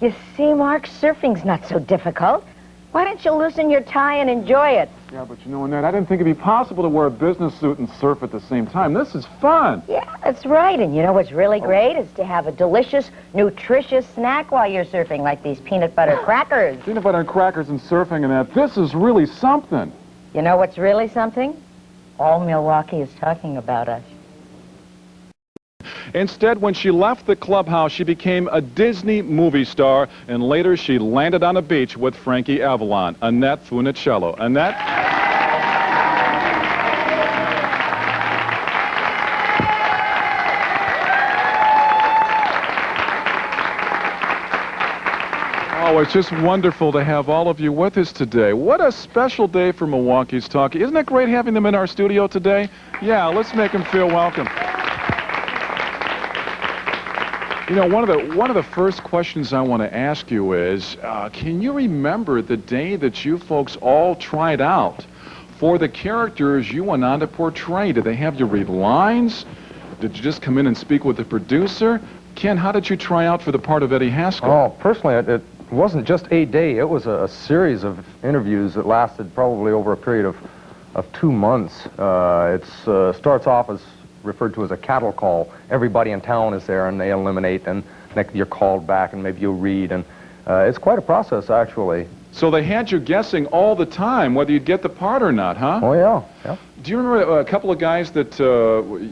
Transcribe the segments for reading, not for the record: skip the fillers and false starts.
You see, Mark, surfing's not so difficult. Why don't you loosen your tie and enjoy it? Yeah, but you know, Annette, I didn't think it'd be possible to wear a business suit and surf at the same time. This is fun. Yeah, that's right. And you know what's really great is to have a delicious, nutritious snack while you're surfing, like these peanut butter crackers. Peanut butter and crackers and surfing, Annette. This is really something. You know what's really something? All Milwaukee is talking about us. Instead, when she left the clubhouse, she became a Disney movie star, and later she landed on a beach with Frankie Avalon. Annette Funicello. Annette? Oh, it's just wonderful to have all of you with us today. What a special day for Milwaukee's Talk. Isn't it great having them in our studio today? Yeah, let's make them feel welcome. You know, one of the first questions I want to ask you is, can you remember the day that you folks all tried out for the characters you went on to portray? Did they have you read lines? Did you just come in and speak with the producer? Ken, how did you try out for the part of Eddie Haskell? Oh, personally, it wasn't just a day. It was a series of interviews that lasted probably over a period of 2 months. It starts off as referred to as a cattle call. Everybody in town is there and they eliminate, and you're called back and maybe you read, and it's quite a process, actually. So they had you guessing all the time whether you'd get the part or not, huh? Oh, yeah. Do you remember a couple of guys that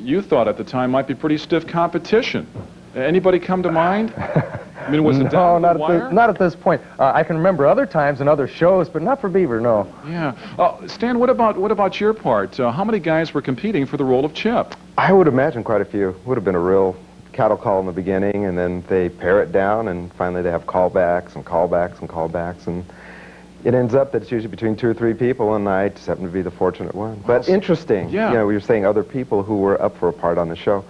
you thought at the time might be pretty stiff competition? Anybody come to mind? I mean, was it down the wire? Not at this point. I can remember other times in other shows, but not for Beaver, no. Yeah. Stan, what about your part? How many guys were competing for the role of Chip? I would imagine quite a few. Would have been a real cattle call in the beginning, and then they pare it down, and finally they have callbacks and callbacks and callbacks, and it ends up that it's usually between 2 or 3 people, and I just happen to be the fortunate one. But interesting. Yeah. You know, we were saying other people who were up for a part on the show.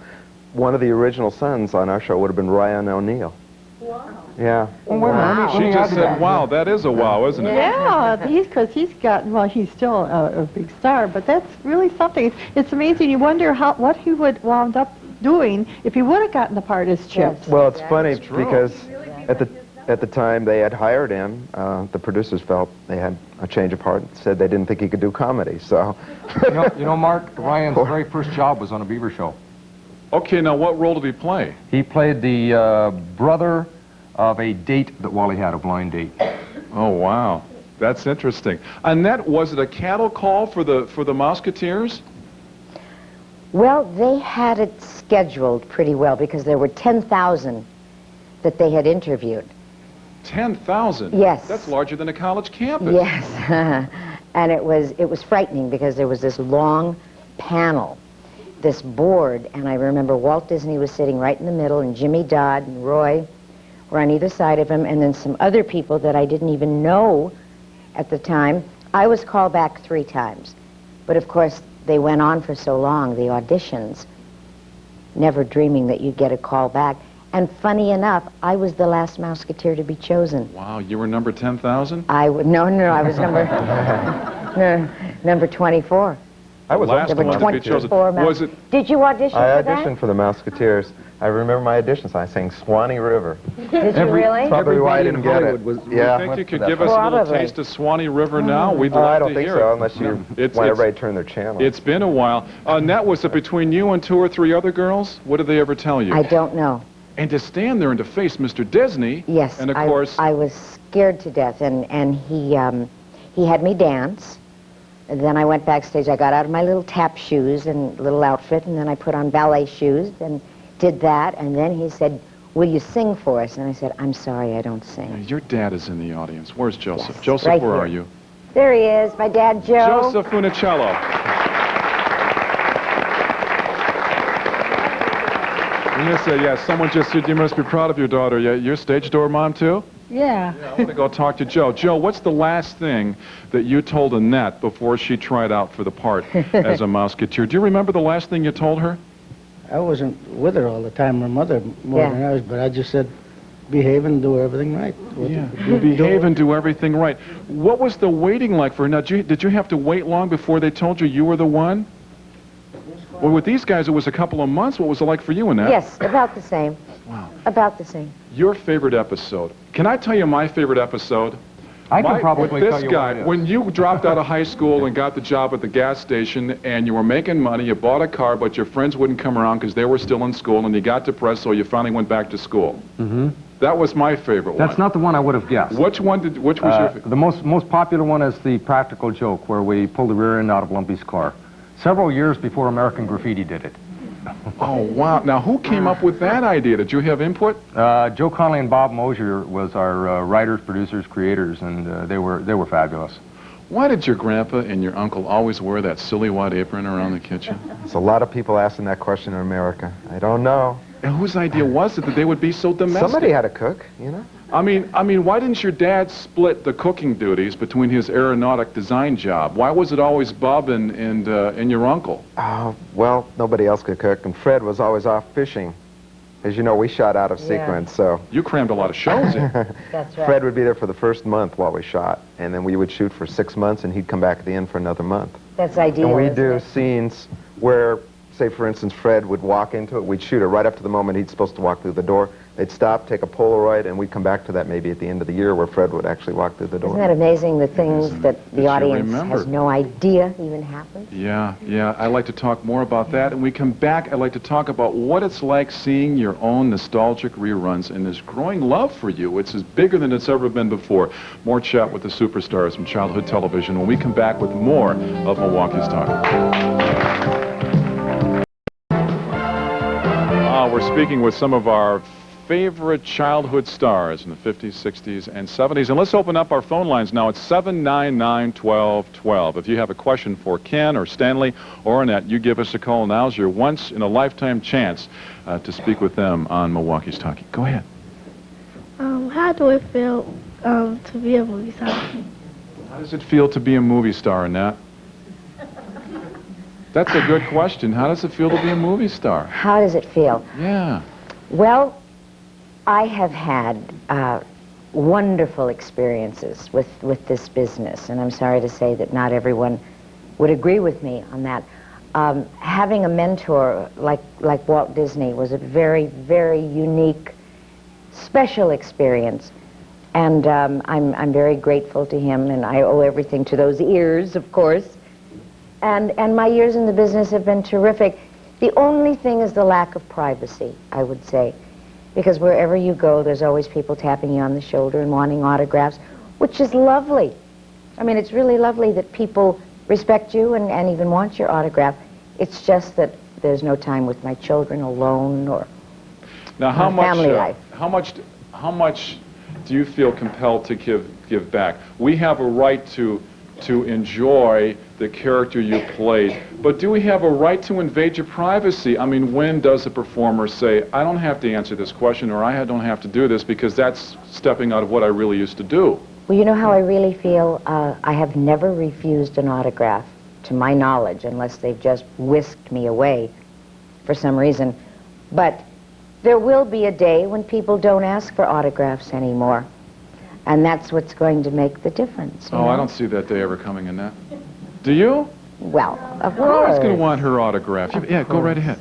One of the original sons on our show would have been Ryan O'Neal. Wow. Yeah. Wow. She just said, wow, that is a wow, isn't it? Yeah, because he's got, well, he's still a big star, but that's really something. It's amazing. You wonder what he would wound up doing if he would have gotten the part as Chip. Yes. Well, it's funny because at the time they had hired him, the producers felt they had a change of heart, said they didn't think he could do comedy, so. You know, Mark, Ryan's very first job was on a Beaver show. Okay, now what role did he play? He played the brother of a date that Wally had, a blind date. Oh, wow. That's interesting. Annette, was it a cattle call for the Musketeers? Well, they had it scheduled pretty well because there were 10,000 that they had interviewed. 10,000? Yes. That's larger than a college campus. Yes. And it was frightening because there was this long panel, this board, and I remember Walt Disney was sitting right in the middle, and Jimmy Dodd and Roy were on either side of him, and then some other people that I didn't even know at the time. I was called back 3 times. But of course, they went on for so long, the auditions, never dreaming that you'd get a call back. And funny enough, I was the last Musketeer to be chosen. Wow, you were number 10,000? No, I was number 24. I was last There were one to be chosen. 24 Was it? Did you audition I for that? auditioned for the Musketeers. I remember my auditions. I sang Swanee River. Did you really? Probably why I didn't get it. I think you could give us a little taste of Swanee River now. We'd love I don't to think hear so, it. unless you want everybody to turn their channel. It's been a while. Annette, was it between you and 2 or 3 other girls? What did they ever tell you? I don't know. And to stand there and to face Mr. Disney. Yes, and of course, I was scared to death, and he had me dance. And then I went backstage. I got out of my little tap shoes and little outfit, and then I put on ballet shoes and did that. And then he said, "Will you sing for us?" And I said, "I'm sorry, I don't sing." your dad is in the audience. Where's Joseph? Yes, Joseph, right where here. are you? There he is, my dad, Joe. Joseph Funicello. Someone just said you must be proud of your daughter. You're stage door mom, too? Yeah. I want to go talk to Joe. Joe, what's the last thing that you told Annette before she tried out for the part as a Musketeer? Do you remember the last thing you told her? I wasn't with her all the time, her mother more than I was, but I just said, behave and do everything right. Behave and do everything right. What was the waiting like for her? Now, did you have to wait long before they told you were the one? Well, with these guys, it was a couple of months. What was it like for you, Annette? Yes, about the same. Wow. About the same. Your favorite episode. Can I tell you my favorite episode? I can probably with this tell you guy, what it is. when you dropped out of high school and got the job at the gas station and you were making money, you bought a car, but your friends wouldn't come around because they were still in school, and you got depressed, so you finally went back to school. Mm-hmm. That was my favorite one. That's not the one I would have guessed. Which was your favorite? The most popular one is the practical joke where we pulled the rear end out of Lumpy's car. Several years before American Graffiti did it. Oh, wow. Now, who came up with that idea? Did you have input? Joe Connolly and Bob Mosier was our writers, producers, creators, and they were fabulous. Why did your grandpa and your uncle always wear that silly white apron around the kitchen? There's a lot of people asking that question in America. I don't know. And whose idea was it that they would be so domestic? Somebody had to cook, you know? I mean, why didn't your dad split the cooking duties between his aeronautic design job? Why was it always Bob and your uncle? Well, nobody else could cook, and Fred was always off fishing. As you know, we shot out of sequence, so... You crammed a lot of shows in. That's right. Fred would be there for the first month while we shot, and then we would shoot for 6 months, and he'd come back at the end for another month. That's ideal. And we isn't do it? scenes where, say, for instance, Fred would walk into it. We'd shoot it right up to the moment he's supposed to walk through the door. They'd stop, take a Polaroid, and we'd come back to that maybe at the end of the year where Fred would actually walk through the door. Isn't that amazing, the things that the you audience remembered. has no idea even happened? Yeah. I'd like to talk more about that. And we come back, I'd like to talk about what it's like seeing your own nostalgic reruns and this growing love for you. It's as bigger than it's ever been before. More chat with the superstars from childhood television when we come back with more of Milwaukee's Talk. We're speaking with some of our favorite childhood stars in the 50s, 60s, and 70s. And let's open up our phone lines now at 799-1212. If you have a question for Ken or Stanley or Annette, you give us a call. Now's your once-in-a-lifetime chance to speak with them on Milwaukee's Talking. Go ahead. How do it feel to be a movie star? How does it feel to be a movie star, Annette? That's a good question. How does it feel to be a movie star? How does it feel? Yeah. Well, I have had wonderful experiences with this business, and I'm sorry to say that not everyone would agree with me on that. Having a mentor like Walt Disney was a very, very unique, special experience, and I'm very grateful to him, and I owe everything to those ears, of course. And my years in the business have been terrific. The only thing is the lack of privacy, I would say. Because wherever you go, there's always people tapping you on the shoulder and wanting autographs, which is lovely. I mean, it's really lovely that people respect you and even want your autograph. It's just that there's no time with my children alone or now, how my much, family life. How much do you feel compelled to give back? We have a right to enjoy the character you played, but do we have a right to invade your privacy? I mean, when does a performer say, I don't have to answer this question, or I don't have to do this because that's stepping out of what I really used to do? Well, you know how I really feel? I have never refused an autograph, to my knowledge, unless they've just whisked me away for some reason. But there will be a day when people don't ask for autographs anymore. And that's what's going to make the difference. You know? I don't see that day ever coming, in that. Do you? Well, of We're always going course. to want her autograph. Yeah, go right ahead.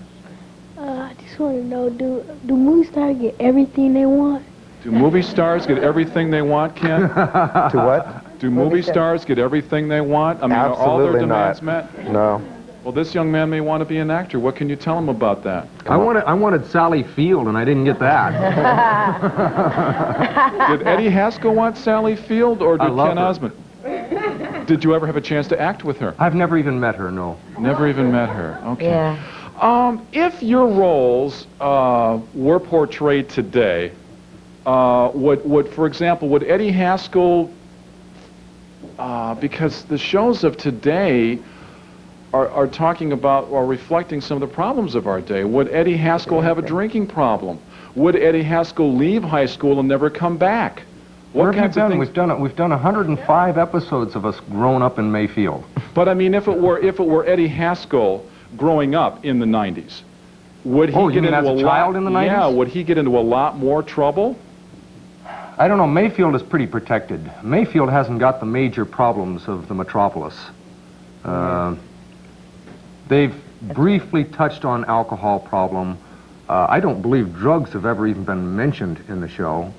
I just want to know, do movie stars get everything they want? Do movie stars get everything they want, Ken? To what? Do movie stars get everything they want? I mean, are all their Absolutely demands not. met? No. Well, this young man may want to be an actor. What can you tell him about that? I wanted Sally Field, and I didn't get that. Did Eddie Haskell want Sally Field, or I did love Ken her. Osmond? Did you ever have a chance to act with her? I've never even met her, no. Never even met her. Okay. Yeah. If your roles were portrayed today, for example, would Eddie Haskell, because the shows of today are talking about or reflecting some of the problems of our day, would Eddie Haskell have a drinking problem? Would Eddie Haskell leave high school and never come back? What kinds of things? We've done 105 episodes of us grown up in Mayfield. But I mean, if it were Eddie Haskell growing up in the 90s, would he get into as a child in the 90s? Yeah, would he get into a lot more trouble? I don't know. Mayfield is pretty protected. Mayfield hasn't got the major problems of the metropolis. They've briefly touched on alcohol problem. I don't believe drugs have ever even been mentioned in the show.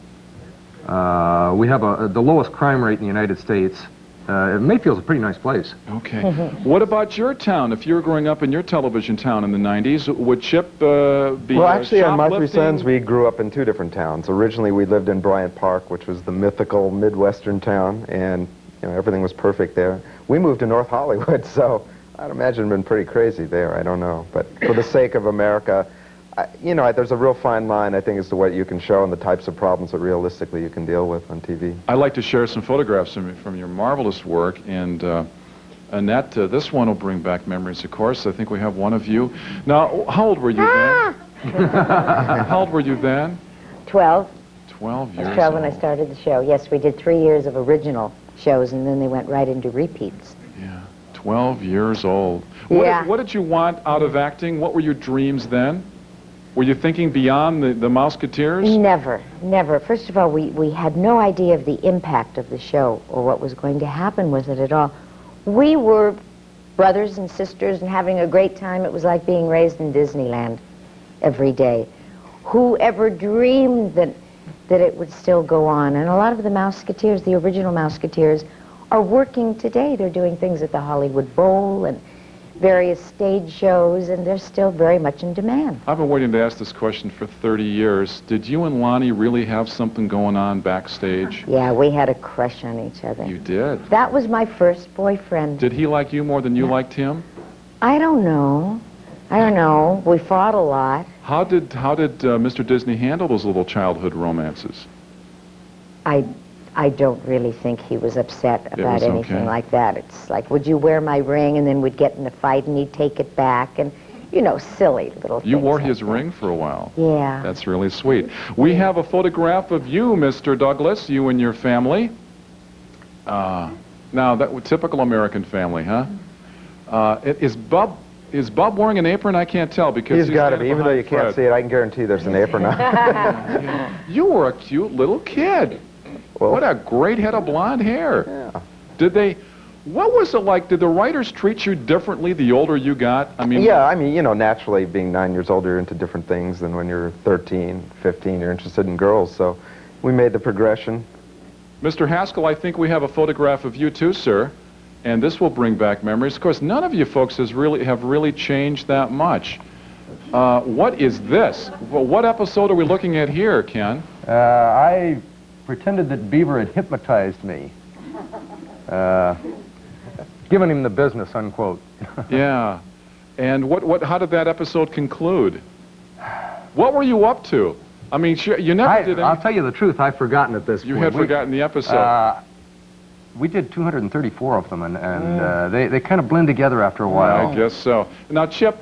We have the lowest crime rate in the United States. Mayfield's a pretty nice place. Okay. What about your town? If you were growing up in your television town in the 90s, would Chip be Well, actually, on My Three shoplifting? Sons, we grew up in two different towns. Originally, we lived in Bryant Park, which was the mythical Midwestern town, and everything was perfect there. We moved to North Hollywood, so I'd imagine it'd been pretty crazy there. I don't know. But for the sake of America, there's a real fine line, I think, as to what you can show and the types of problems that realistically you can deal with on TV. I'd like to share some photographs from your marvelous work, and Annette, this one will bring back memories, of course. I think we have one of you. Now, how old were you then? How old were you then? 12. 12 years I was 12 when I old. started the show. Yes, we did 3 years of original shows, and then they went right into repeats. Yeah, 12 years old. Yeah. What did you want out of acting? What were your dreams then? Were you thinking beyond the Mouseketeers? Never, never. First of all, we had no idea of the impact of the show or what was going to happen with it at all. We were brothers and sisters and having a great time. It was like being raised in Disneyland every day. Who ever dreamed that it would still go on? And a lot of the Mouseketeers, the original Mouseketeers, are working today. They're doing things at the Hollywood Bowl and various stage shows, and they're still very much in demand. I've been waiting to ask this question for 30 years. Did you and Lonnie really have something going on backstage? Yeah, we had a crush on each other. You did? That was my first boyfriend. Did he like you more than you liked him? I don't know. We fought a lot. How did Mr. Disney handle those little childhood romances? I don't really think he was upset about was anything okay. like that. It's like, would you wear my ring? And then we'd get in a fight and he'd take it back. And, silly little things. You wore like his that. ring for a while. Yeah. That's really sweet. We have a photograph of you, Mr. Douglas, you and your family. Now, that typical American family, huh? Is Bub wearing an apron? I can't tell because He's got to be. Even though you behind can't see it, I can guarantee there's an apron on. You were a cute little kid. Well, What a great head of blonde hair. Yeah. What was it like? Did the writers treat you differently the older you got? Naturally, being 9 years older, you're into different things than when you're 13, 15, you're interested in girls, so we made the progression. Mr. Haskell, I think we have a photograph of you too, sir. And this will bring back memories. Of course, none of you folks have really changed that much. What is this? Well, what episode are we looking at here, Ken? I pretended that Beaver had hypnotized me. Giving him the business, unquote. Yeah. And how did that episode conclude? What were you up to? I mean, you never did I'll tell you the truth, I've forgotten at this point. You had forgotten the episode. We did 234 of them, and they kind of blend together after a while. I guess so. Now, Chip,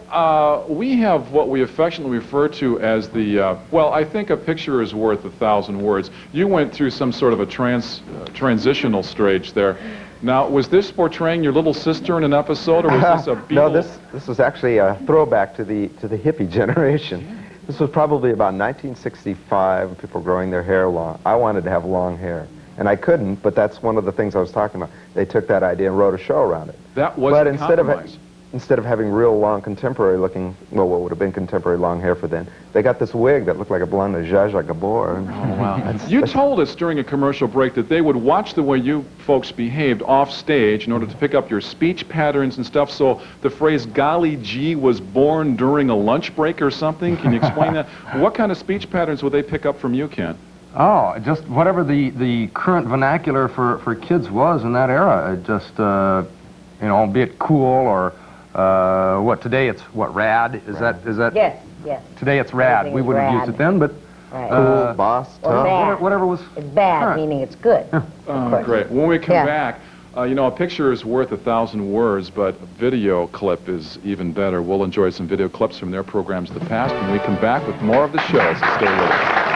we have what we affectionately refer to as the, I think a picture is worth 1,000 words. You went through some sort of a transitional stage there. Now, was this portraying your little sister in an episode, or was this a Beatle? No, this was actually a throwback to the hippie generation. This was probably about 1965, when people were growing their hair long. I wanted to have long hair. And I couldn't, but that's one of the things I was talking about. They took that idea and wrote a show around it. That was but a compromise. instead of having real long contemporary looking, what would have been contemporary long hair for then, they got this wig that looked like a blonde of Zsa Zsa Gabor. Oh, wow. You told us during a commercial break that they would watch the way you folks behaved off stage in order to pick up your speech patterns and stuff, so the phrase golly gee was born during a lunch break or something. Can you explain that? What kind of speech patterns would they pick up from you, Ken? Oh, just whatever the current vernacular for kids was in that era. Just, be it cool or, today it's, rad? Is that? Yes. Today it's rad. Everything We is wouldn't have rad. used it then, but... Right. Cool, boss, Or tough. bad. Whatever was... It's bad, current. meaning it's good. Oh, great. When we come Yeah. back, a picture is worth 1,000 words, but a video clip is even better. We'll enjoy some video clips from their programs of the past when we come back with more of the shows. Stay with us.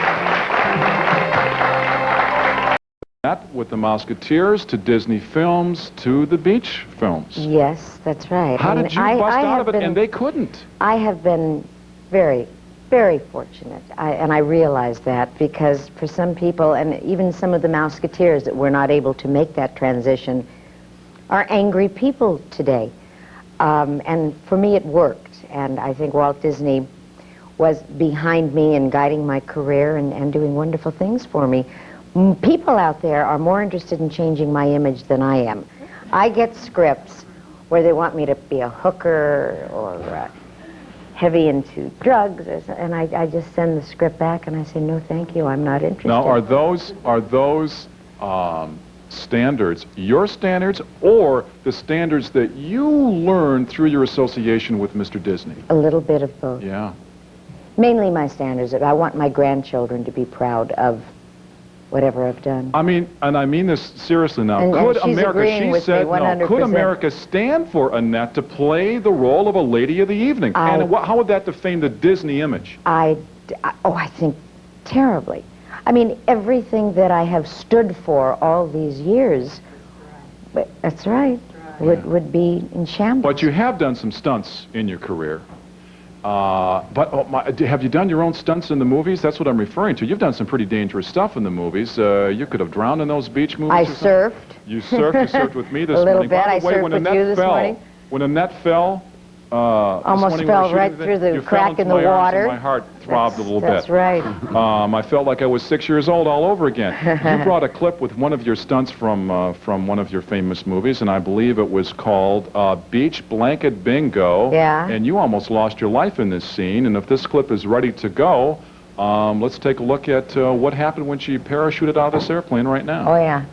With the Mouseketeers to Disney films to the beach films. Yes, that's right. How And did you bust out of it and they couldn't? I have been very, very fortunate, and I realize that because for some people, and even some of the Mouseketeers that were not able to make that transition, are angry people today. And for me, it worked. And I think Walt Disney was behind me and guiding my career and doing wonderful things for me. People out there are more interested in changing my image than I am. I get scripts where they want me to be a hooker or heavy into drugs, and I just send the script back and I say, no, thank you, I'm not interested. Now, are those standards your standards or the standards that you learned through your association with Mr. Disney? A little bit of both. Yeah. Mainly my standards. I want my grandchildren to be proud of whatever I've done. I mean, and I mean this seriously now. And could she's America, agreeing she with said, me no, 100%. could America stand for Annette to play the role of a lady of the evening? And how would that defame the Disney image? I think terribly. I mean, everything that I have stood for all these years, but that's right, would be in shambles. But you have done some stunts in your career. Have you done your own stunts in the movies? That's what I'm referring to. You've done some pretty dangerous stuff in the movies. You could have drowned in those beach movies. I surfed. You surfed with me this morning. A little morning. bit. By the way, I surfed with you this morning. When Annette fell, almost fell right through the crack in the water. My heart throbbed a little bit. That's right. I felt like I was 6 years old all over again. You brought a clip with one of your stunts from one of your famous movies, and I believe it was called Beach Blanket Bingo. Yeah. And you almost lost your life in this scene. And if this clip is ready to go, let's take a look at what happened when she parachuted out of this airplane right now. Oh, yeah.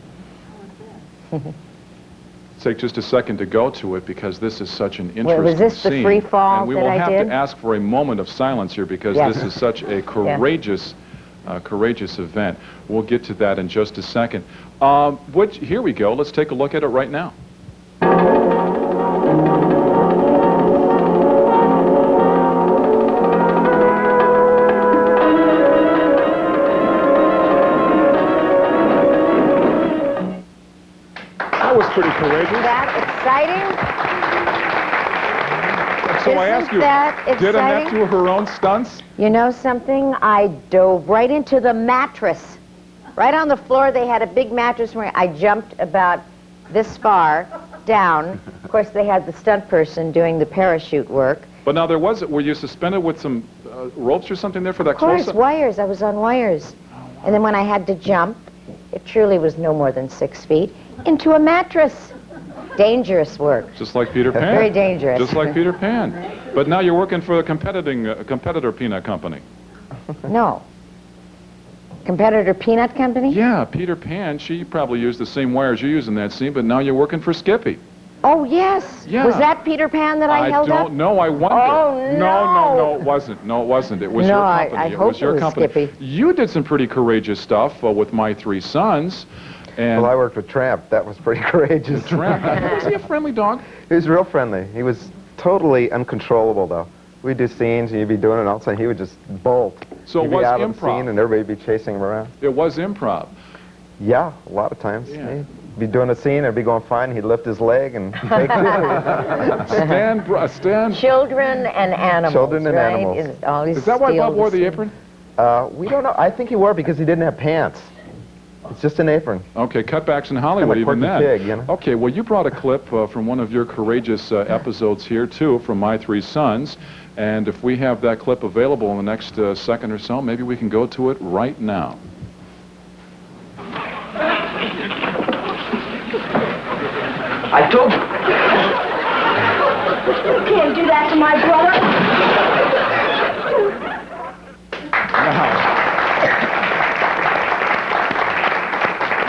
Take just a second to go to it because this is such an interesting scene. Was this the free fall and we that will I have did? to ask for a moment of silence here because Yes. this is such a courageous, courageous event. We'll get to that in just a second. Here we go. Let's take a look at it right now. That was pretty courageous. That exciting? So I ask you, did Annette do her own stunts? You know something? I dove right into the mattress. Right on the floor, they had a big mattress where I jumped about this far down. Of course, they had the stunt person doing the parachute work. But now were you suspended with some ropes or something there for that Of course, close-up? wires. I was on wires. And then when I had to jump, it truly was no more than 6 feet, into a mattress. Dangerous work. Just like Peter Pan. Very dangerous. Just like Peter Pan. But now you're working for a competitor peanut company. No. Competitor peanut company? Yeah, Peter Pan, she probably used the same wires you used in that scene, but now you're working for Skippy. Oh, yes. Yeah. Was that Peter Pan that I held up? I don't know. I wonder. Oh, no. No, it wasn't. No, it wasn't. It was No, your company. I It hope was your it was company. Skippy. You did some pretty courageous stuff with My Three Sons. And Well, I worked with Tramp. That was pretty courageous. Tramp. Was he a friendly dog? He was real friendly. He was totally uncontrollable, though. We'd do scenes, and you'd be doing it, and all of a sudden he would just bolt. So it He'd be was out of the improv. scene, and everybody'd be chasing him around. It was improv. Yeah, a lot of times. Yeah. He'd be doing a scene, it'd be going fine, he'd lift his leg and take it. Stand. Children and animals. Children and right? animals. Is that why Bob wore the apron? We don't know. I think he wore it because he didn't have pants. It's just an apron. Okay, cutbacks in Hollywood, Kinda even Quirky then. Pig, you know? Okay, well, you brought a clip from one of your courageous episodes here, too, from My Three Sons. And if we have that clip available in the next second or so, maybe we can go to it right now. I told you. You can't do that to my brother.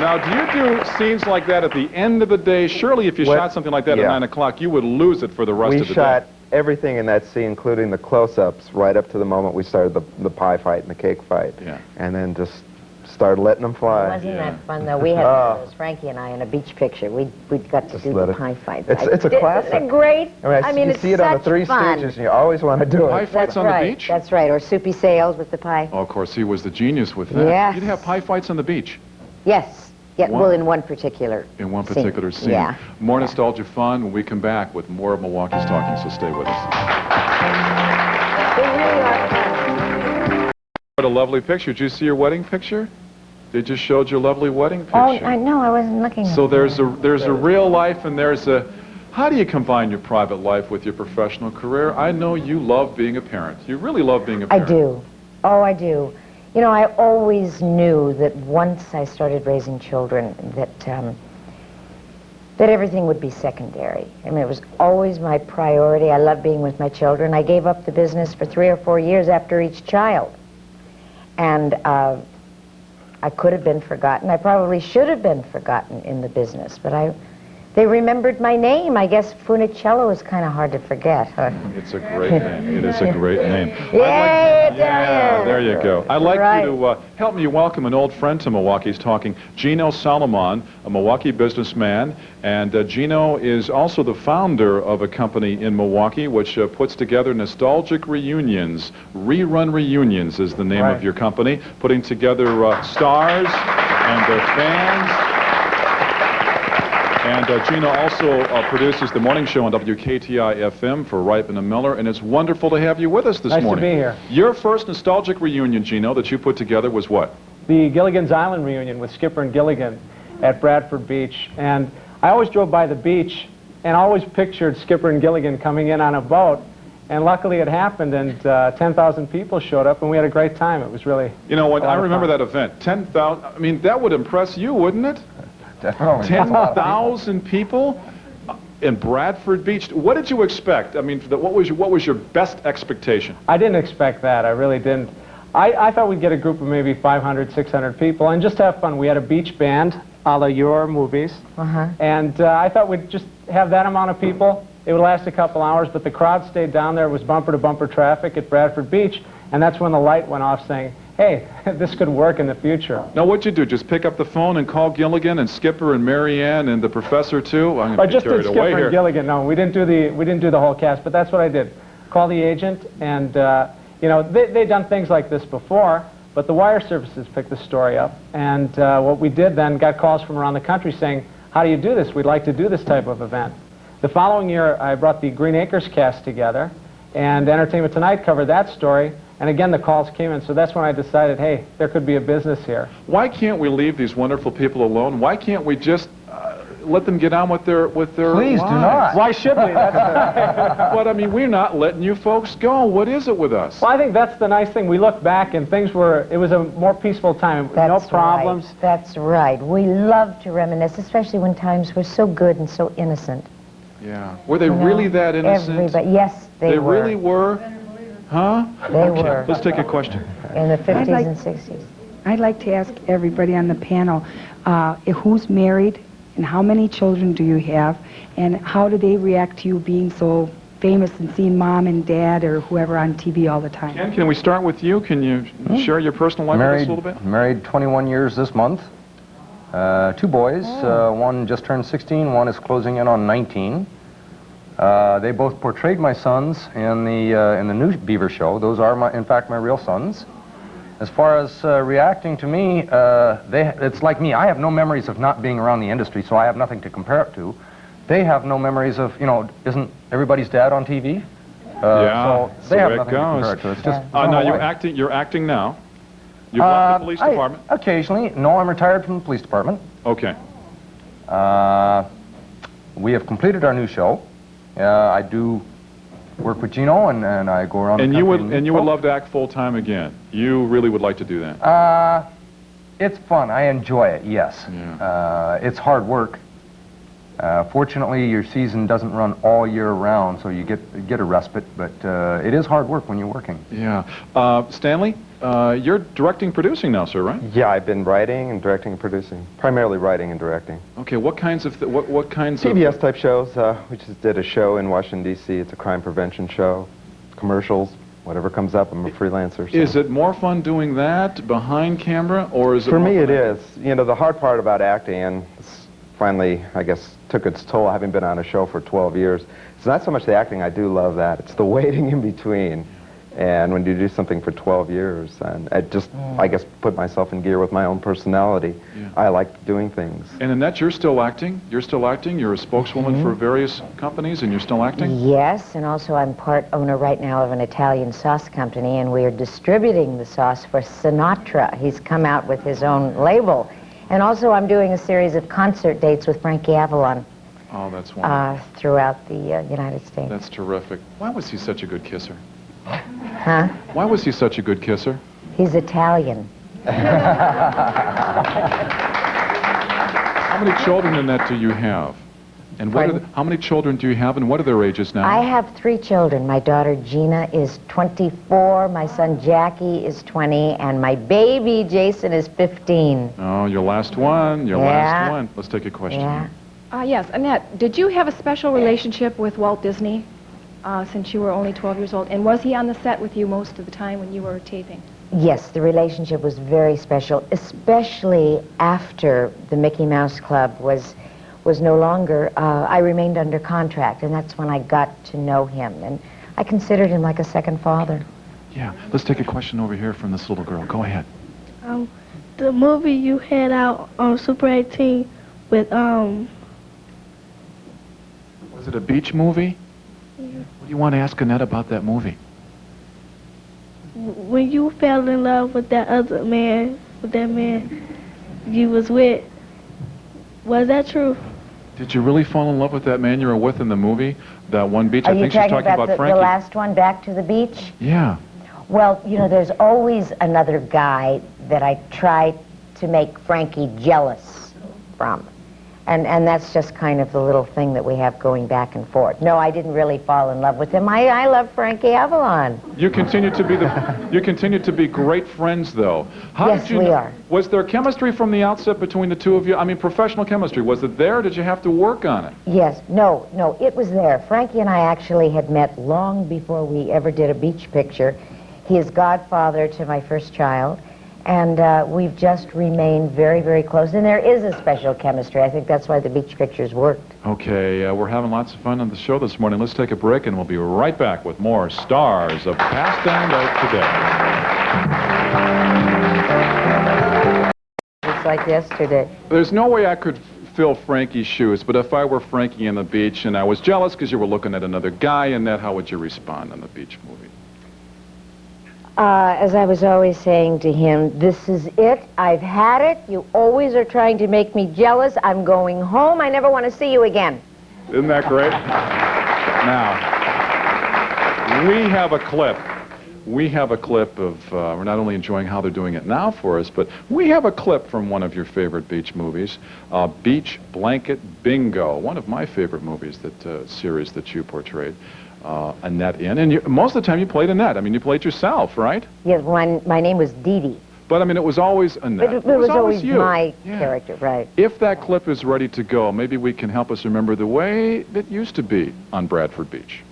Now, do you do scenes like that at the end of the day? Surely if you shot something like that at 9 o'clock, you would lose it for the rest of the We shot day. everything in that scene, including the close-ups, right up to the moment we started the pie fight and the cake fight. Yeah. And then just started letting them fly. Wasn't that fun, though? We had, it was Frankie and I, in a beach picture. We got to Just do let the it- pie fight. It's a classic. Isn't it great? I mean, you it's see it on the such Three fun. Stooges, and you always want to do Pie it. fights on right. the beach? That's right. Or soupy sales with the pie. Oh, of course, he was the genius with that. Yes. You'd have pie fights on the beach Yes. Yeah, Wow. well, in one particular in one particular scene. Yeah. More nostalgia fun when we come back with more of Milwaukee's Talking, so stay with us. They really are fun. What a lovely picture. Did you see your wedding picture? They just showed your lovely wedding picture. Oh, I know. I wasn't looking at So that. there's a real life and there's a How do you combine your private life with your professional career? I know you love being a parent. You really love being a I parent. do. Oh, I do. You know, I always knew that once I started raising children that everything would be secondary. I mean, it was always my priority. I love being with my children. I gave up the business for 3 or 4 years after each child. And I could have been forgotten. I probably should have been forgotten in the business, but they remembered my name. I guess Funicello is kind of hard to forget, huh? It's a great name. It is a great name. Yay, Yeah, there you go. I'd like Right. you to help me welcome an old friend to Milwaukee's talking, Gino Solomon, a Milwaukee businessman. And Gino is also the founder of a company in Milwaukee which puts together nostalgic reunions. Rerun Reunions is the name of your company, putting together stars and their fans. And Gino also produces the morning show on WKTI-FM for Ripon and Miller, and it's wonderful to have you with us this morning. Nice to be here. Your first nostalgic reunion, Gino, that you put together was what? The Gilligan's Island reunion with Skipper and Gilligan at Bradford Beach. And I always drove by the beach and always pictured Skipper and Gilligan coming in on a boat. And luckily it happened, and 10,000 people showed up, and we had a great time. It was really You know, when I remember that event, 10,000, I mean, that would impress you, wouldn't it? Definitely. 10,000 people in Bradford Beach. What did you expect? I mean, what was your best expectation? I didn't expect that. I really didn't. I thought we'd get a group of maybe 500, 600 people and just have fun. We had a beach band, a la your movies. And I thought we'd just have that amount of people. It would last a couple hours, but the crowd stayed down there. It was bumper-to-bumper traffic at Bradford Beach. And that's when the light went off saying, hey, this could work in the future. Now, what'd you do? Just pick up the phone and call Gilligan and Skipper and Mary Ann and the professor, too? I'm I going to just get did carried Skipper away and here. Gilligan. No, we didn't do the whole cast, but that's what I did. Call the agent, and you know, they'd done things like this before, but the wire services picked the story up. And what we did then, got calls from around the country saying, how do you do this? We'd like to do this type of event. The following year, I brought the Green Acres cast together, and Entertainment Tonight covered that story. And again, the calls came in, so that's when I decided, hey, there could be a business here. Why can't we leave these wonderful people alone? Why can't we just let them get on with their Please lives? do not. Why should we? But I mean, we're not letting you folks go. What is it with us? Well, I think that's the nice thing. We look back and it was a more peaceful time. No problems. Right. That's right. We love to reminisce, especially when times were so good and so innocent. Yeah. Were they really that innocent? Everybody, yes, they were. They really were? Huh? They were. Let's take a question. In the 50s and 60s. I'd like to ask everybody on the panel, who's married and how many children do you have, and how do they react to you being so famous and seeing mom and dad or whoever on TV all the time? Ken, can we start with you? Can you share your personal life with us a little bit? Married 21 years this month. 2 boys. One just turned 16. One is closing in on 19. They both portrayed my sons in the new Beaver show. Those are, in fact, my real sons. As far as reacting to me, it's like me. I have no memories of not being around the industry, so I have nothing to compare it to. They have no memories of, you know, isn't everybody's dad on TV? Yeah, so they have nothing to compare it to. It's just now you're acting now. You've left the police department? Occasionally. No, I'm retired from the police department. Okay. We have completed our new show. I do work with Gino, and I go around. And you would love to act full time again. You really would like to do that. It's fun. I enjoy it. Yes. Yeah. It's hard work. Fortunately, your season doesn't run all year round, so you get a respite. But it is hard work when you're working. Yeah. Stanley, you're directing, producing now, sir, right? Yeah, I've been writing and directing and producing, primarily writing and directing. Okay. What kinds of what kinds CBS type shows. We just did a show in Washington D.C. It's a crime prevention show. Commercials, whatever comes up. I'm a freelancer. So. Is it more fun doing that behind camera, or is it? For me, more it is. You know, the hard part about acting, and finally, I guess, took its toll having been on a show for 12 years. It's not so much the acting. I do love that. It's the waiting in between. And when you do something for 12 years, and I just, I guess, put myself in gear with my own personality. Yeah. I like doing things. And Annette, you're still acting? You're still acting? You're a spokeswoman for various companies, and you're still acting? Yes, and also I'm part owner right now of an Italian sauce company, and we are distributing the sauce for Sinatra. He's come out with his own label. And also I'm doing a series of concert dates with Frankie Avalon. Oh, that's wonderful. Throughout the United States. That's terrific. Why was he such a good kisser? Huh? Why was he such a good kisser? He's Italian. How many children, Annette, do you have? And how many children do you have, and what are their ages now? I have 3 children. My daughter Gina is 24, my son Jackie is 20, and my baby Jason is 15. Oh, your last one. Your Yeah. last one. Let's take a question. Yeah. Yes, Annette, did you have a special relationship with Walt Disney since you were only 12 years old? And was he on the set with you most of the time when you were taping? Yes, the relationship was very special, especially after the Mickey Mouse Club was no longer. I remained under contract, and that's when I got to know him, and I considered him like a second father. Yeah, let's take a question over here from this little girl. Go ahead. The movie you had out on Super 18 with Was it a beach movie? Yeah. What do you want to ask Annette about that movie? When you fell in love with that other man, with that man you was with, was that true? Did you really fall in love with that man you were with in the movie? That one beach? Are I you think she's talking about the Frankie. last one, Back to the Beach? Yeah. Well, you know, there's always another guy that I try to make Frankie jealous from. And that's just kind of the little thing that we have going back and forth. No, I didn't really fall in love with him. I love Frankie Avalon. You continue to be great friends, though. Yes, we are. Was there chemistry from the outset between the two of you? I mean, professional chemistry. Was it there, or did you have to work on it? Yes, no, it was there. Frankie and I actually had met long before we ever did a beach picture. He is godfather to my first child, and we've just remained very, very close. And there is a special chemistry. I think that's why the beach pictures worked. Okay, we're having lots of fun on the show this morning. Let's take a break, and we'll be right back with more stars of past and of today. It's like yesterday. There's no way I could fill Frankie's shoes, but if I were Frankie on the beach and I was jealous because you were looking at another guy, Annette, how would you respond on the beach movie? As I was always saying to him, this is it. I've had it. You always are trying to make me jealous. I'm going home. I never want to see you again. Isn't that great? Now, we have a clip. We have a clip of, we're not only enjoying how they're doing it now for us, but we have a clip from one of your favorite beach movies, Beach Blanket Bingo, one of my favorite movies, that series that you portrayed. Annette in, and most of the time you played Annette. I mean, you played yourself, right? Yes, my name was Dee Dee. But I mean, it was always Annette. It was always you. my character, right? If that clip is ready to go, maybe we can help us remember the way it used to be on Bradford Beach.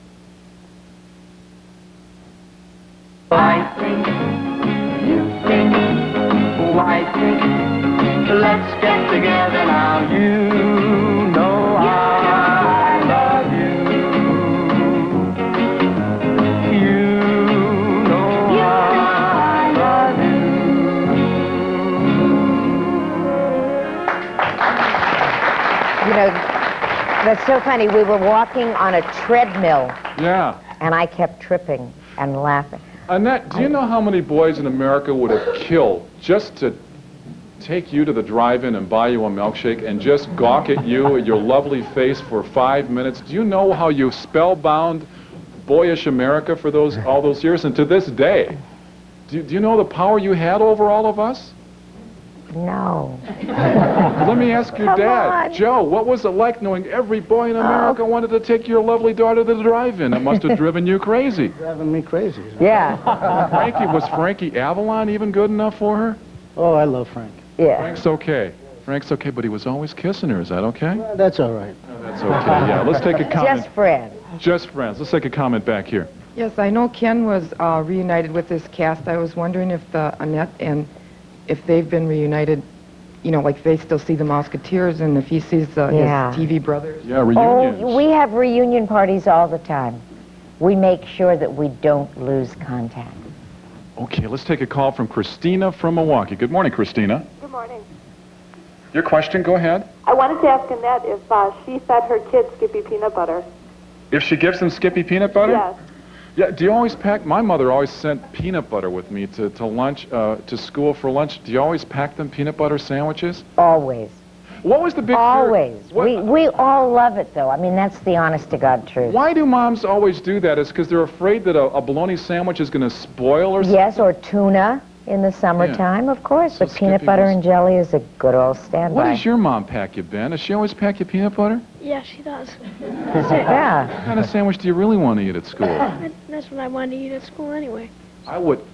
I think, you think, I think, let's get together now. You know I love you. You know I love you. You know, that's so funny. We were walking on a treadmill. Yeah. And I kept tripping and laughing. Annette, do you know how many boys in America would have killed just to take you to the drive-in and buy you a milkshake and just gawk at you and your lovely face for 5 minutes? Do you know how you spellbound boyish America for all those years? And to this day, do you know the power you had over all of us? No. Let me ask your dad, Joe, what was it like knowing every boy in America wanted to take your lovely daughter to the drive-in? It must have driven you crazy. Driving me crazy. Yeah. Was Frankie Avalon even good enough for her? Oh, I love Frank. Yeah. Frank's okay. Frank's okay, but he was always kissing her. Is that okay? Well, that's all right. That's okay, yeah. Let's take a comment. Just friends. Just friends. Let's take a comment back here. Yes, I know Ken was reunited with this cast. I was wondering if Annette and if they've been reunited, you know, like they still see the Musketeers and if he sees his TV brothers. Yeah, reunions. Oh, we have reunion parties all the time. We make sure that we don't lose contact. Okay, let's take a call from Christina from Milwaukee. Good morning, Christina. Good morning. Your question, go ahead. I wanted to ask Annette if she fed her kids Skippy peanut butter. If she gives them Skippy peanut butter? Yes. Yeah, do you always pack? My mother always sent peanut butter with me to lunch, to school for lunch. Do you always pack them peanut butter sandwiches? Always. What was the big fear? Always. We all love it, though. I mean, that's the honest-to-God truth. Why do moms always do that? Is because they're afraid that a bologna sandwich is going to spoil or something? Yes, or tuna in the summertime, of course. So But peanut butter and jelly is a good old standby. What does your mom pack you, Ben? Does she always pack you peanut butter? Yeah, she does. Yeah. What kind of sandwich do you really want to eat at school? That's what I wanted to eat at school anyway. I would...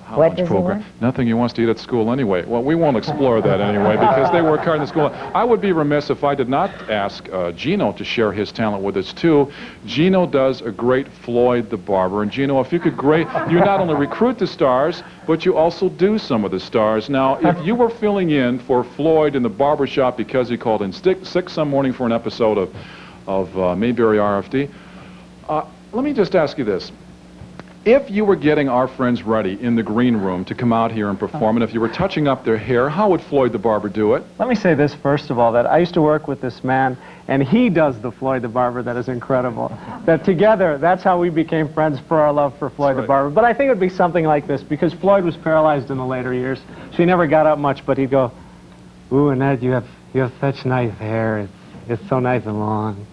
How What much does he program? want? Nothing he wants to eat at school anyway. Well, we won't explore that anyway because they work hard in the school. I would be remiss if I did not ask Gino to share his talent with us too. Gino does a great Floyd the Barber. And Gino, if you could you not only recruit the stars, but you also do some of the stars. Now, if you were filling in for Floyd in the barbershop because he called in sick some morning for an episode of Mayberry RFD, let me just ask you this. If you were getting our friends ready in the green room to come out here and perform, and if you were touching up their hair, how would Floyd the Barber do it? Let me say this first of all, that I used to work with this man, and he does the Floyd the Barber that is incredible. That together, that's how we became friends for our love for Floyd the Barber. But I think it would be something like this, because Floyd was paralyzed in the later years, so he never got up much, but he'd go, "Ooh, Annette, you have such nice hair. It's so nice and long."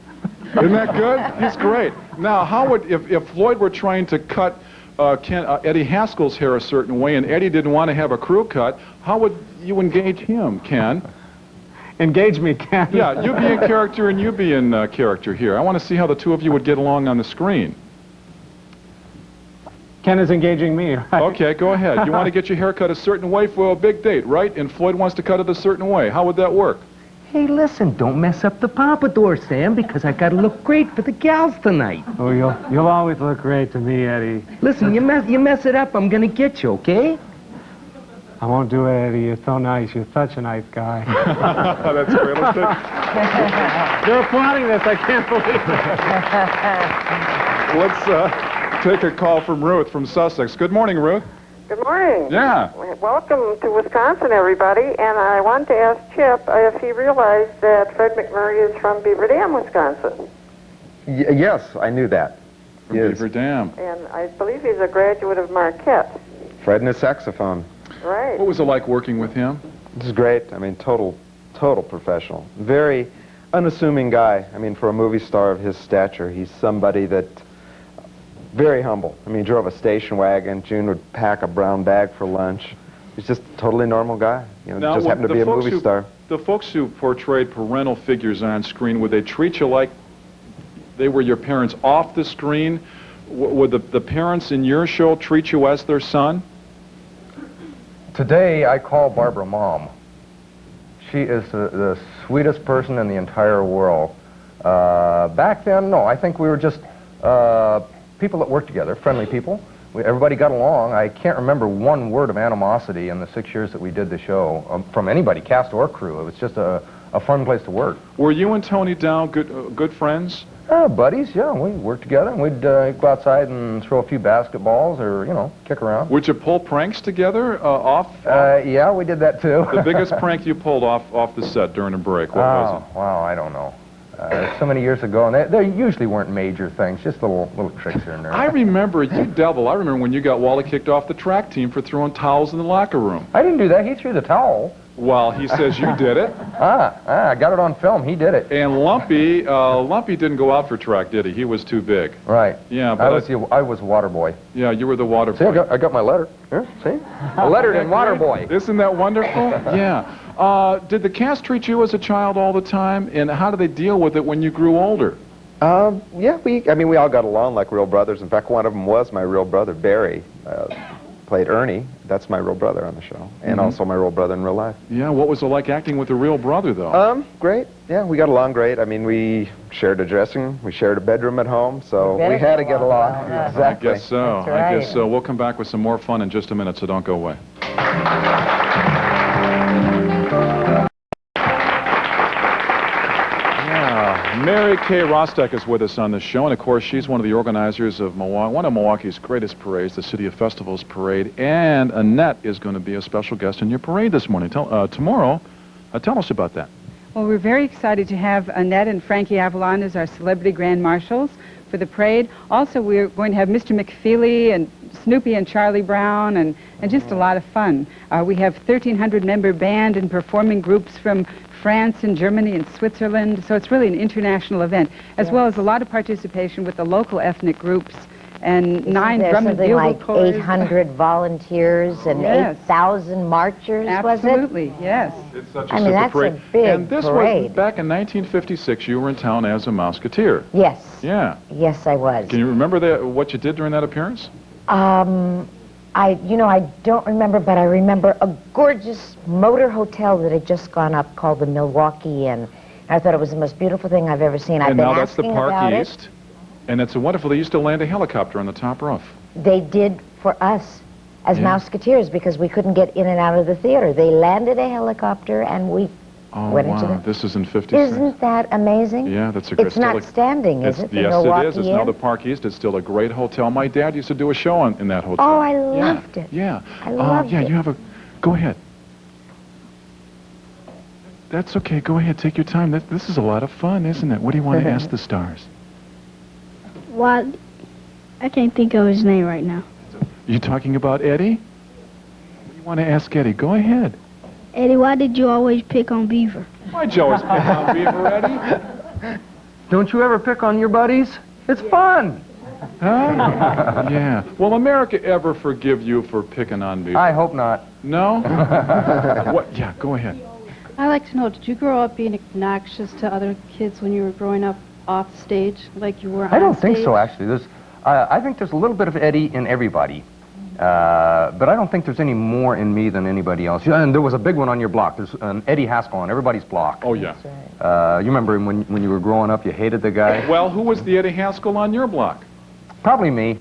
Isn't that good? He's great. Now, how would, if Floyd were trying to cut Eddie Haskell's hair a certain way and Eddie didn't want to have a crew cut, how would you engage him, Ken? Engage me, Ken? Yeah, you be in character and you be in character here. I want to see how the two of you would get along on the screen. Ken is engaging me, right? Okay, go ahead. You want to get your hair cut a certain way for a big date, right? And Floyd wants to cut it a certain way. How would that work? Hey, listen, don't mess up the pompadour, Sam, because I gotta look great for the gals tonight. Oh, you'll always look great to me, Eddie. Listen, you mess it up, I'm gonna get you, okay? I won't do it, Eddie. You're so nice. You're such a nice guy. That's great. Let's They're applauding this. I can't believe it. Let's take a call from Ruth from Sussex. Good morning, Ruth. Good morning. Yeah. Welcome to Wisconsin, everybody. And I want to ask Chip if he realized that Fred McMurray is from Beaver Dam, Wisconsin. Yes, I knew that. From Beaver Dam. And I believe he's a graduate of Marquette. Fred and his saxophone. Right. What was it like working with him? This is great. I mean, total professional. Very unassuming guy. I mean, for a movie star of his stature, he's somebody that... Very humble. I mean, he drove a station wagon. June would pack a brown bag for lunch. He's just a totally normal guy. You know, Now, just happened to be a movie star. The folks who portrayed parental figures on screen, would they treat you like they were your parents off the screen? Would the parents in your show treat you as their son? Today, I call Barbara Mom. She is the sweetest person in the entire world. Back then, no, I think we were just people that worked together, friendly people. Everybody got along. I can't remember one word of animosity in the 6 years that we did the show from anybody, cast or crew. It was just a fun place to work. Were you and Tony Dow good friends? Buddies, yeah. We worked together, and we'd go outside and throw a few basketballs or, you know, kick around. Would you pull pranks together off? Yeah, we did that too. The biggest prank you pulled off the set during a break, what was it? Wow, I don't know. So many years ago, and they usually weren't major things, just little tricks here and there. I remember you devil. I remember when you got Wally kicked off the track team for throwing towels in the locker room. I didn't do that. He threw the towel. Well, he says you did it. I got it on film. He did it. And Lumpy didn't go out for track, did he? He was too big. Right. Yeah, but I was water boy. Yeah, you were the water boy. See, I got my letter. Here, see? I lettered in water boy. Isn't that wonderful? Yeah. Did the cast treat you as a child all the time, and how did they deal with it when you grew older? Yeah, we all got along like real brothers. In fact, one of them was my real brother, Barry. Played Ernie. That's my real brother on the show, and also my real brother in real life. Yeah, what was it like acting with a real brother, though? Great. Yeah, we got along great. I mean, we shared a dressing room, we shared a bedroom at home, so we had to get along. Exactly. I guess so. That's right. I guess so. We'll come back with some more fun in just a minute, so don't go away. Mary Kay Rostek is with us on the show, and of course she's one of the organizers of one of Milwaukee's greatest parades, the City of Festivals Parade, and Annette is going to be a special guest in your parade this morning, tomorrow. Tell us about that. Well, we're very excited to have Annette and Frankie Avalon as our celebrity grand marshals for the parade. Also, we're going to have Mr. McFeely and Snoopy and Charlie Brown, and just a lot of fun. We have 1,300 member band and performing groups from France and Germany and Switzerland, so it's really an international event, as well as a lot of participation with the local ethnic groups and 9 drum and bugle like corps. 800 volunteers and 8,000 marchers, was it? Absolutely, yes. It's such a I mean, super that's parade. a big And this parade. was back in 1956. You were in town as a Mouseketeer. Yes. Yeah. Yes, I was. Can you remember what you did during that appearance? I don't remember, but I remember a gorgeous motor hotel that had just gone up called the Milwaukee Inn. I thought it was the most beautiful thing I've ever seen. I've And been now that's the asking Park about East. And it's wonderful. They used to land a helicopter on the top roof. They did for us as Yeah. Mouseketeers because we couldn't get in and out of the theater. They landed a helicopter and we Oh, went into wow. the... This is in 56. Isn't that amazing? Yeah, that's a It's not standing, is it? The Yes, Milwaukee it is. It's now Inn? the Park East. It's still a great hotel. My dad used to do a show in that hotel. Oh, I loved it. Yeah. I loved yeah, it. you have a... Go ahead. That's okay. Go ahead. Take your time. This is a lot of fun, isn't it? What do you want to ask the stars? Why? I can't think of his name right now. You talking about Eddie? What do you want to ask Eddie? Go ahead. Eddie, why did you always pick on Beaver? Why'd you always pick on Beaver, Eddie? Don't you ever pick on your buddies? It's fun. Huh? Yeah. Will America ever forgive you for picking on Beaver? I hope not. No? What? Yeah, go ahead. I'd like to know, did you grow up being obnoxious to other kids when you were growing up off stage, like you were on I don't think stage? so, actually. I think there's a little bit of Eddie in everybody. But I don't think there's any more in me than anybody else. Yeah, and there was a big one on your block. There's an Eddie Haskell on everybody's block. Oh, yeah. You remember him when you were growing up, you hated the guy? Well, who was the Eddie Haskell on your block? Probably me.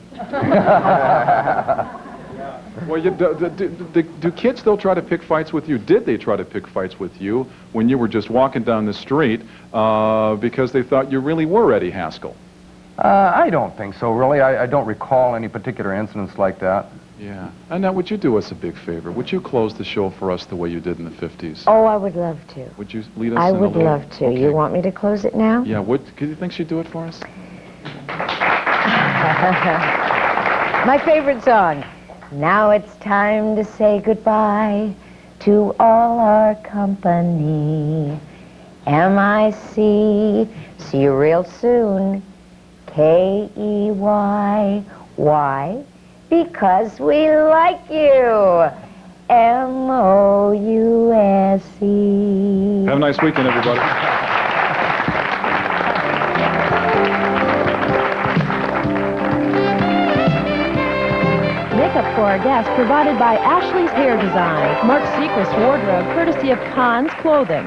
Well, do kids still try to pick fights with you? Did they try to pick fights with you when you were just walking down the street because they thought you really were Eddie Haskell? I don't think so, really. I don't recall any particular incidents like that. Yeah. And now, would you do us a big favor? Would you close the show for us the way you did in the 50s? Oh, I would love to. Would you lead us I in a would little... love to. Okay. You want me to close it now? Yeah, do you think she'd do it for us? My favorite song. Now it's time to say goodbye to all our company. M-I-C, see you real soon. K-E-Y. Why? Because we like you. M-O-U-S-E. Have a nice weekend, everybody. Makeup for our guests provided by Ashley's Hair Design. Mark Secret's wardrobe courtesy of Conn's Clothing.